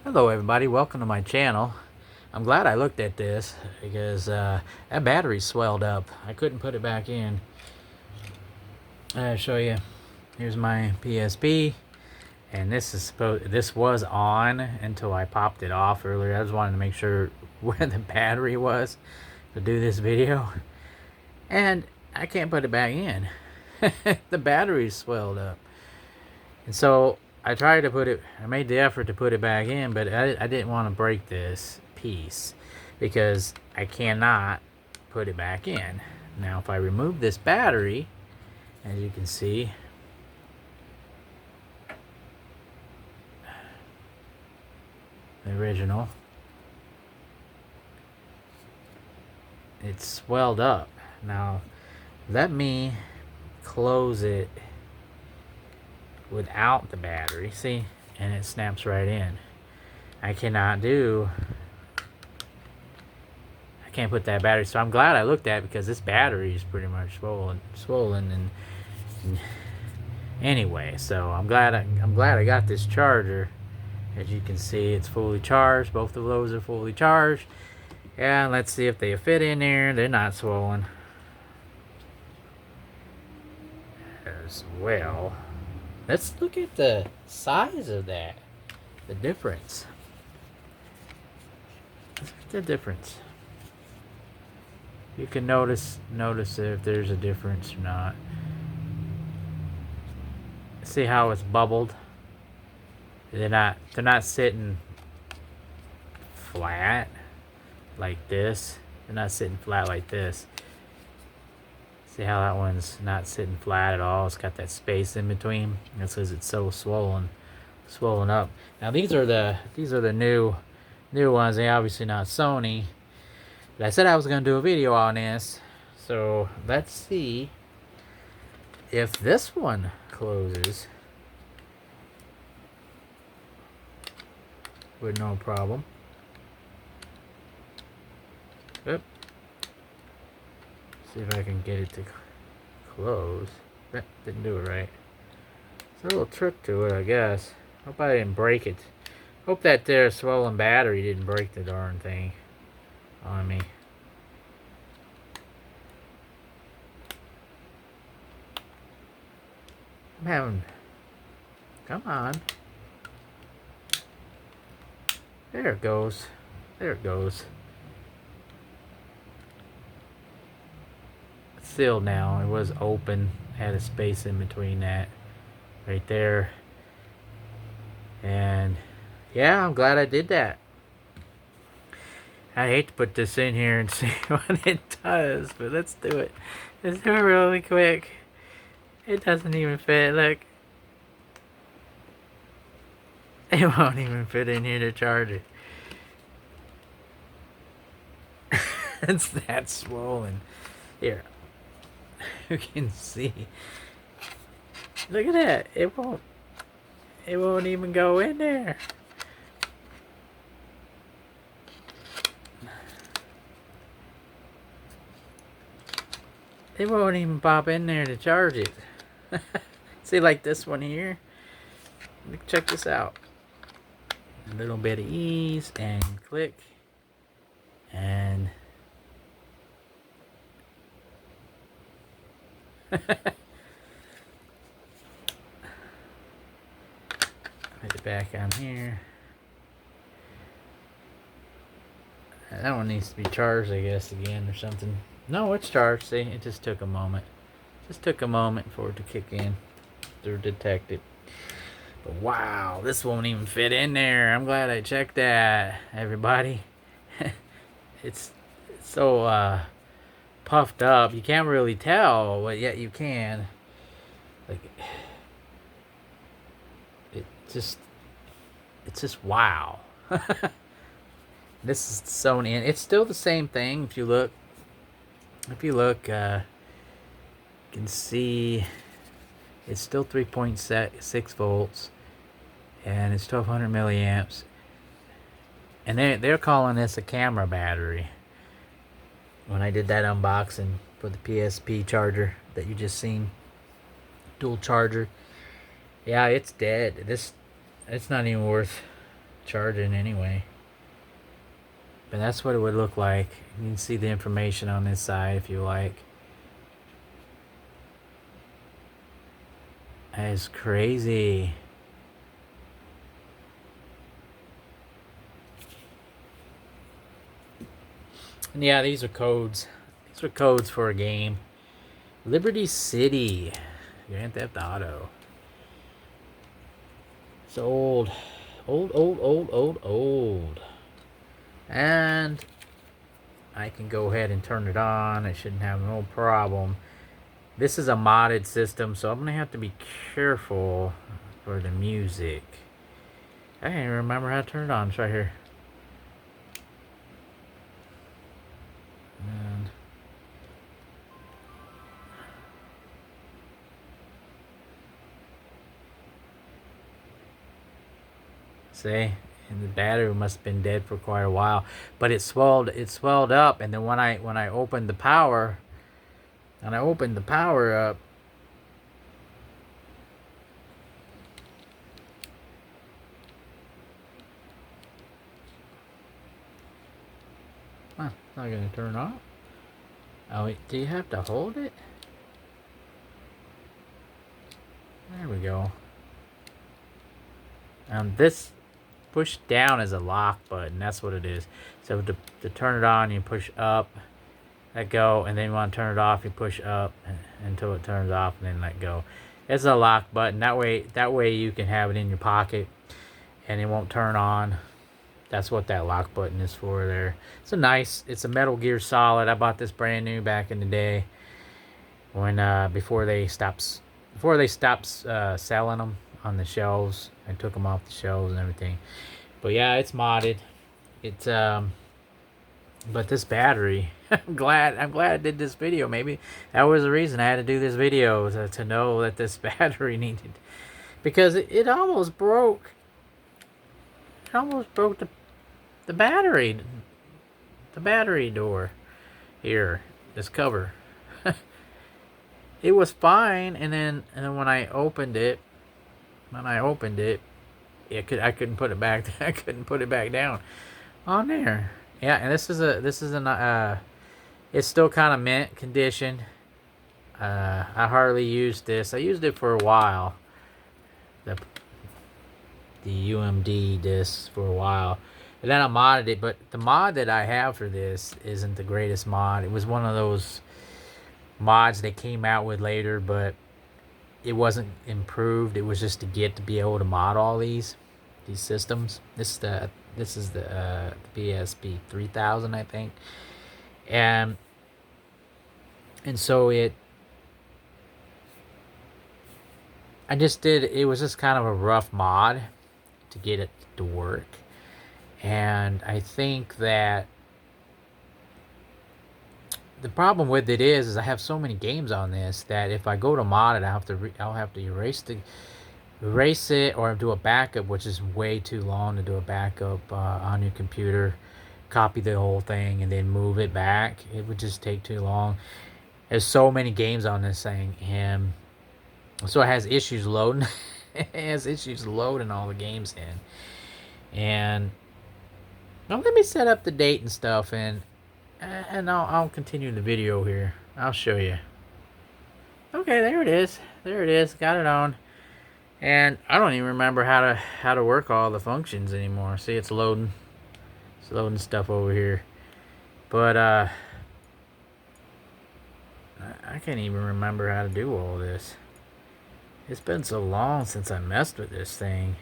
Hello everybody, welcome to my channel. I'm glad I looked at this because that battery swelled up. I couldn't put it back in. I'll show you. Here's my PSP, and this was on until I popped it off earlier. I just wanted to make sure where the battery was to do this video, and I can't put it back in. The battery swelled up, and so I tried to put it, I made the effort to put it back in, but I didn't want to break this piece because I cannot put it back in. Now if I remove this battery, as you can see, the original, it's swelled up. Now let me close it without the battery, see, and it snaps right in. I can't put that battery, so I'm glad I looked at it because this battery is pretty much swollen and anyway, so I'm glad I got this charger. As you can see, it's fully charged. Both of those are fully charged, and let's see if they fit in there. They're not swollen as well. Let's look at the size of that, the difference. Look at the difference. You can notice if there's a difference or not. See how it's bubbled? They're not sitting flat like this. They're not sitting flat like this. See how that one's not sitting flat at all? It's got that space in between. That's because it's so swollen up. Now these are the new ones. They obviously not Sony. But I said I was gonna do a video on this, so let's see if this one closes with no problem. Oop. See if I can get it to close. Didn't do it right. It's a little trick to it, I guess. Hope I didn't break it. Hope that there swollen battery didn't break the darn thing on me. I'm having... Come on. There it goes. There it goes. It's sealed now. It was open. Had a space in between that. Right there. And yeah, I'm glad I did that. I hate to put this in here and see what it does, but let's do it. Let's do it really quick. It doesn't even fit, look. It won't even fit in here to charge it. It's that swollen. Here. You can see. Look at that. It won't even go in there. It won't even pop in there to charge it. See, like this one here. Check this out. A little bit of ease and click. And put it back on here. That one needs to be charged, I guess, again or something. No, it's charged. See, it just took a moment. Just took a moment for it to kick in, to detect it. But wow, this won't even fit in there. I'm glad I checked that, everybody. It's so puffed up. You can't really tell, but yet you can. Like, it's just wow. This is Sony, and it's still the same thing. If you look, you can see it's still 3.6 volts, and it's 1200 milliamps. And they're calling this a camera battery. When I did that unboxing for the PSP charger that you just seen, dual charger, yeah, it's dead. It's not even worth charging anyway. But that's what it would look like. You can see the information on this side if you like. That is crazy. And yeah, these are codes. These are codes for a game. Liberty City. Grand Theft Auto. It's old. Old. And I can go ahead and turn it on. I shouldn't have no problem. This is a modded system, so I'm going to have to be careful for the music. I can't even remember how to turn it on. It's right here. And see? And the battery must have been dead for quite a while. But it swelled up, and then when I opened the power, up, huh, it's not gonna turn off. Oh wait, do you have to hold it? There we go. This push down is a lock button. That's what it is. So to turn it on, you push up, let go, and then you want to turn it off, you push up until it turns off, and then let go. It's a lock button. That way you can have it in your pocket, and it won't turn on. That's what that lock button is for there. It's a Metal Gear Solid. I bought this brand new back in the day when before they stopped selling them on the shelves. I took them off the shelves and everything. But yeah, it's modded. It's but this battery, I'm glad I did this video. Maybe that was the reason I had to do this video, to know that this battery needed, because it almost broke. It almost broke the battery door here, this cover. It was fine, and then when I opened it, I couldn't put it back. I couldn't put it back down on there. Yeah, and this is it's still kind of mint condition. I hardly used this. I used it for a while. The UMD disc for a while, and then I modded it. But the mod that I have for this isn't the greatest mod. It was one of those mods they came out with later, but it wasn't improved. It was just to be able to mod all these systems. This is the PSP 3000, I think, and so it was just kind of a rough mod to get it to work, and I think that the problem with it is I have so many games on this that if I go to mod it, I'll have to erase it or do a backup, which is way too long to do a backup on your computer. Copy the whole thing and then move it back. It would just take too long. There's so many games on this thing, and so it has issues loading. It has issues loading all the games in. And now let me set up the date and stuff, and I'll continue the video here. I'll show you. Okay, there it is. Got it on. And I don't even remember how to work all the functions anymore. See, it's loading. It's loading stuff over here. But I can't even remember how to do all this. It's been so long since I messed with this thing.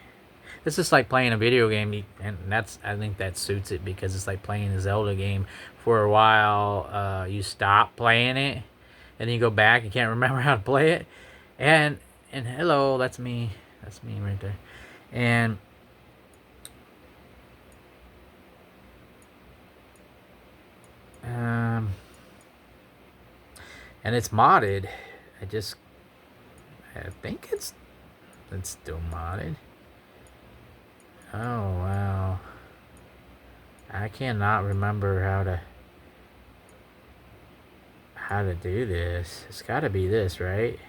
It's just like playing a video game, and I think that suits it, because it's like playing a Zelda game. For a while, you stop playing it, and then you go back. You can't remember how to play it, and hello, that's me. That's me right there, and it's modded. I think it's still modded. Oh wow. I cannot remember how to do this. It's gotta be this, right?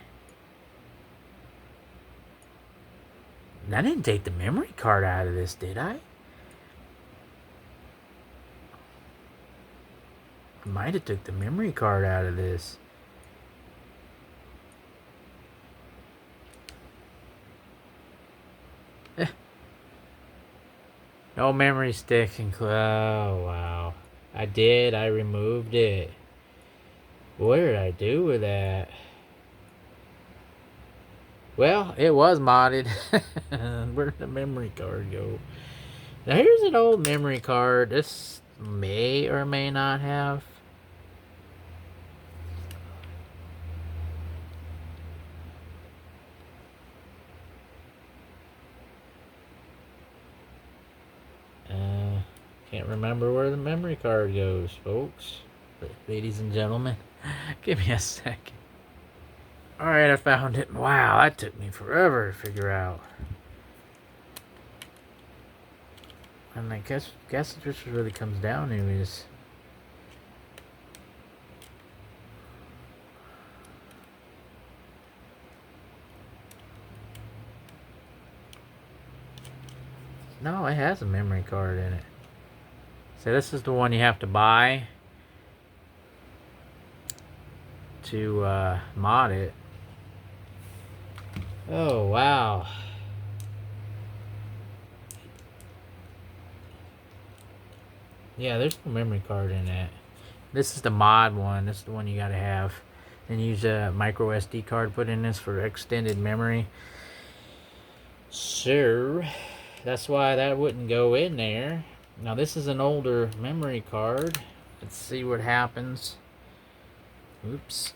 I didn't take the memory card out of this, did I? Might have took the memory card out of this. No memory stick. Oh, wow. I did. I removed it. What did I do with that? Well, it was modded. Where did the memory card go? Now, here's an old memory card. This may or may not have. Can't remember where the memory card goes, folks. But ladies and gentlemen, give me a second. Alright, I found it. Wow, that took me forever to figure out. And I guess it just really comes down to is no, it has a memory card in it. So this is the one you have to buy to mod it. Oh, wow. Yeah, there's no memory card in it. This is the mod one. This is the one you gotta have. And use a micro SD card put in this for extended memory. So, that's why that wouldn't go in there. Now this is an older memory card. Let's see what happens. Oops.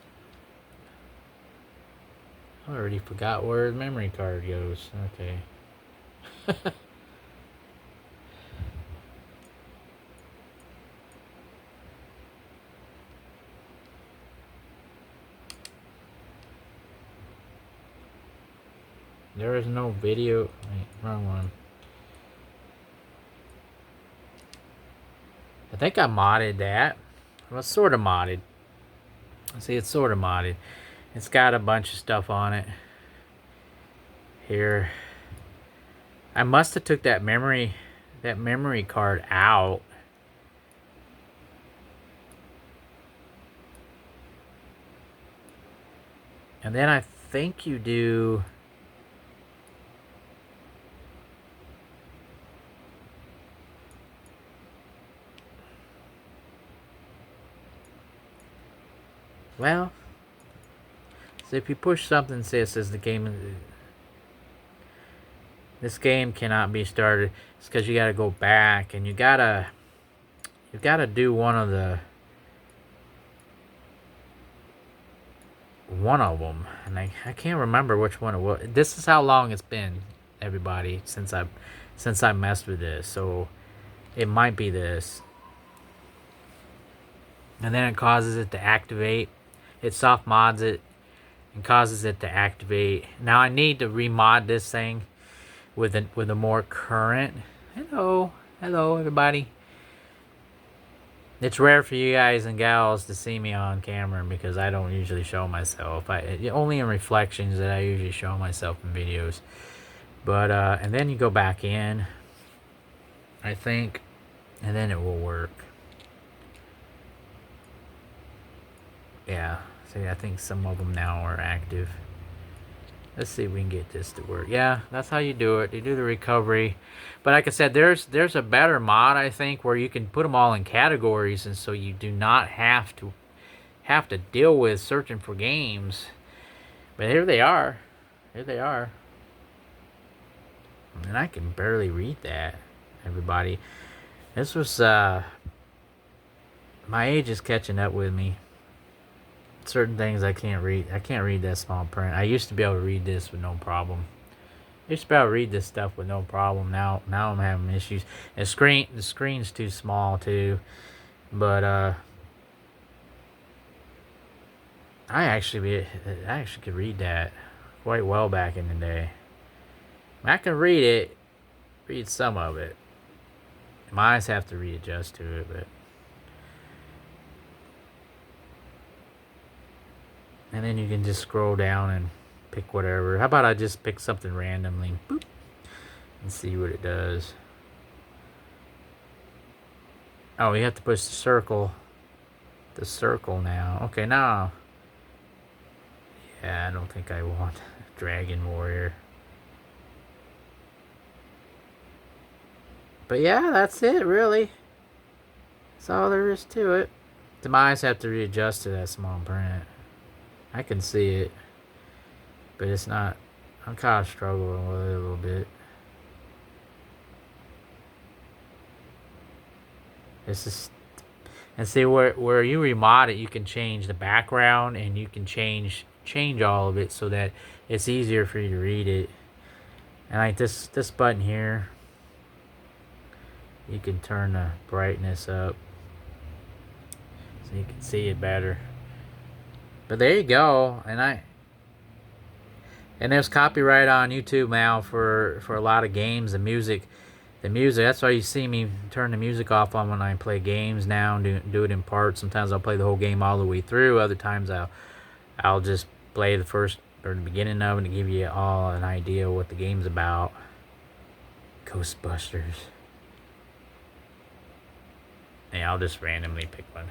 I already forgot where the memory card goes. Okay. There is no video. Wait, wrong one. I think I modded that. Well, sort of modded. See, it's sort of modded. It's got a bunch of stuff on it. Here. I must have took that memory card out. And then I think you do... Well, so if you push something, say it says the game, this game cannot be started. It's because you gotta go back and you gotta do one of them, and I can't remember which one it was. This is how long it's been, everybody, since I messed with this. So it might be this, and then it causes it to activate. It soft mods it and causes it to activate. Now I need to remod this thing with a more current. Hello everybody. It's rare for you guys and gals to see me on camera because I don't usually show myself. Only in reflections that I usually show myself in videos. But and then you go back in, I think, and then it will work. Yeah. See, I think some of them now are active. Let's see if we can get this to work. Yeah, that's how you do it. You do the recovery. But like I said, there's a better mod, I think, where you can put them all in categories, and so you do not have to deal with searching for games. But here they are. Here they are. And I can barely read that, everybody. This was my age is catching up with me. Certain things I can't read. I can't read that small print. I used to be able to read this with no problem. I used to be able to read this stuff with no problem. Now I'm having issues. The screen's too small too. But I actually could read that quite well back in the day. I can read some of it. My eyes have to readjust to it, but. And then you can just scroll down and pick whatever. How about I just pick something randomly, boop, and see what it does. Oh, you have to push the circle. the circle now. Okay, now. Yeah, I don't think I want Dragon Warrior. But yeah, that's it, really. That's all there is to it. My eyes have to readjust to that small print. I can see it, but it's not. I'm kind of struggling with it a little bit. This is, and see where you remod it, you can change the background and you can change all of it so that it's easier for you to read it. And like this button here, you can turn the brightness up so you can see it better. But there you go. And there's copyright on YouTube now for a lot of games. The music, that's why you see me turn the music off on when I play games now and do it in parts. Sometimes I'll play the whole game all the way through. Other times I'll just play the first or the beginning of it to give you all an idea of what the game's about. Ghostbusters. Yeah, I'll just randomly pick one.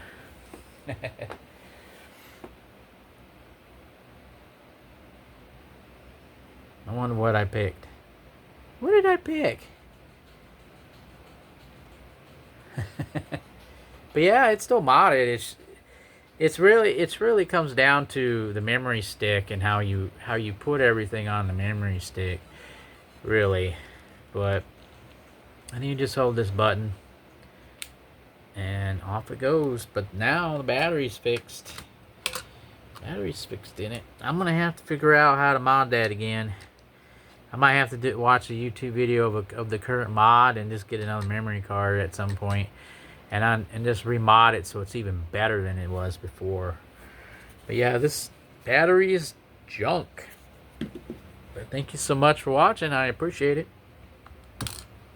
I wonder what I picked. What did I pick? But yeah, it's still modded. It's really comes down to the memory stick and how you put everything on the memory stick, really. But and you just hold this button and off it goes. But now the battery's fixed. Battery's fixed in it. I'm gonna have to figure out how to mod that again. I might have to watch a YouTube video of the current mod and just get another memory card at some point, and just remod it so it's even better than it was before. But yeah, this battery is junk. But thank you so much for watching. I appreciate it. I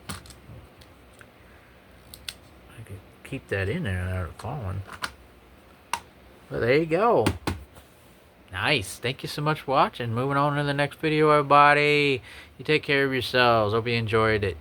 could keep that in there without it falling. But there you go. Nice. Thank you so much for watching. Moving on to the next video, everybody. You take care of yourselves. Hope you enjoyed it.